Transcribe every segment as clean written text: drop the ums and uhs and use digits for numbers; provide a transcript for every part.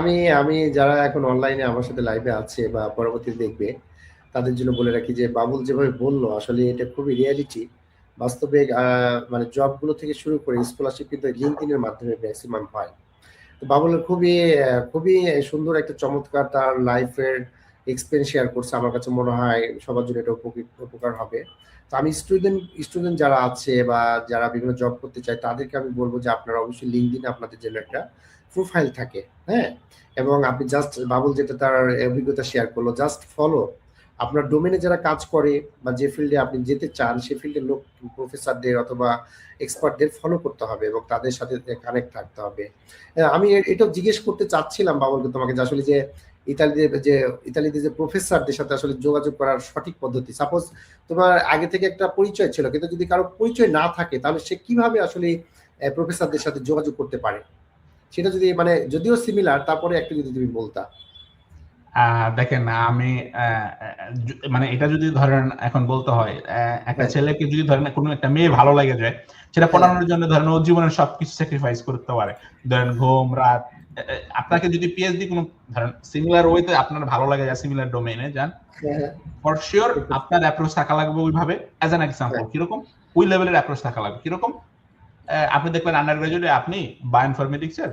আমি আমি যারা এখন অনলাইনে আমার সাথে লাইভে আছে বা পরবর্তীতে দেখবে, তাদের জন্য বলে রাখি যে বাবুল যেভাবে বলল আসলে এটা খুবই রিয়ালিটি। বাস্তবে মানে জবগুলো থেকে শুরু করে স্কলারশিপ কিন্তু লিঙ্কডইন এর মাধ্যমে ম্যাক্সিমাম হয়। তো বাবুলের খুবই সুন্দর একটা চমৎকার তার লাইফের এক্সপিরিয়েন্স শেয়ার করছে। আমার কাছে মনে হয় সবার জন্য এটা উপকার হবে। তো আমি স্টুডেন্ট যারা আছে বা যারা বিভিন্ন জব করতে চায় তাদেরকে আমি বলবো যে আপনারা অবশ্যই লিঙ্কডইনে আপনাদের জন্য একটা প্রোফাইল থাকে, হ্যাঁ? এবং আপনি জাস্ট বাবুল যেটা তার অভিজ্ঞতা শেয়ার করলো, জাস্ট ফলো আপনার ডোমেনে যারা কাজ করে বা যে ফিল্ডে আপনি যেতে চান সে ফিল্ডের লোক, প্রফেসরদের অথবা এক্সপার্টদের ফলো করতে হবে এবং তাদের সাথে কানেক্ট থাকতে হবে। আমি এটাও জিজ্ঞেস করতে চাচ্ছিলাম বাবুলকে তোমাকে যে আসলে যে ইতালিতে যে প্রফেসরদের সাথে আসলে যোগাযোগ করার সঠিক পদ্ধতি, সাপোজ তোমার আগে থেকে একটা পরিচয় ছিল কিন্তু যদি কারো পরিচয় না থাকে তাহলে সে কিভাবে আসলে প্রফেসরদের সাথে যোগাযোগ করতে পারে, সেটা যদি মানে যদিও সিমিলার তারপরে একটু যদি তুমি বলতা। দেখেন আমি মানে এটা যদি ধরেন এখন বলতে হয়, একটা হ্যাঁ ছেলেকে যদি ধরেন কোনো একটা মেয়ে ভালো লাগে যায়, সেটা হ্যাঁ পড়ানোর জন্য ধরেন ও জীবনের সবকিছু স্যাক্রিফাইস করতে পারে। ধরেন ঘুম, রাত। আপনাকে যদি পিএইচডি কোনো ধরেন সিমিলার ওয়েতে আপনার ভালো লাগে যায়, সিমিলার ডোমেইনে যান, হ্যাঁ ফর শিওর আপনার অ্যাপ্রোচ থাকা লাগবে ওইভাবে। অ্যাজ অ্যান এক্সাম্পল, হ্যাঁ কিরকম ওই লেভেলের অ্যাপ্রোচ থাকা লাগবে কিরকম? আপনি দেখবেন আন্ডার গ্রাজুয়েটে আপনি বায়োইনফরমেটিক্সের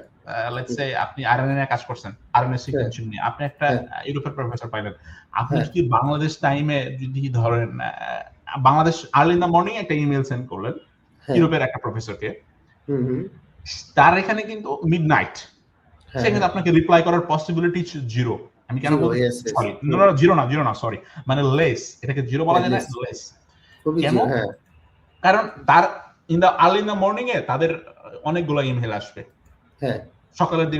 লেটস সে আপনি আরএনএ নিয়ে কাজ করছেন, আরএনএ হ্যাঁ সিকোয়েন্সিং নিয়ে আপনি একটা হ্যাঁ ইউরোপের প্রফেসর পাইলেন। আপনি হ্যাঁ যদি বাংলাদেশ টাইমে যদি ধরেন Bangladesh early in the morning একটা ইমেল সেন্ড করলেন হ্যাঁ ইউরোপের একটা প্রফেসরকে, হুম হুম তার এখানে কিন্তু মিড নাইট, হ্যাঁ সেখানে হ্যাঁ আপনাকে রিপ্লাই করার পসিবিলিটি জিরো। আমি কেন জিরো, বলছি ইয়েস ইয়েস, সরি, হুম, জিরো না সরি, মানে লেস, এটাকে জিরো বলা হ্যাঁ যায় না, লেস, লেস। খুবই কেন? জিরো, হ্যাঁ কারণ তার in the early in the morning এ তাদের অনেকগুলো ইমেল আসবে হ্যাঁ সকালের দিকে।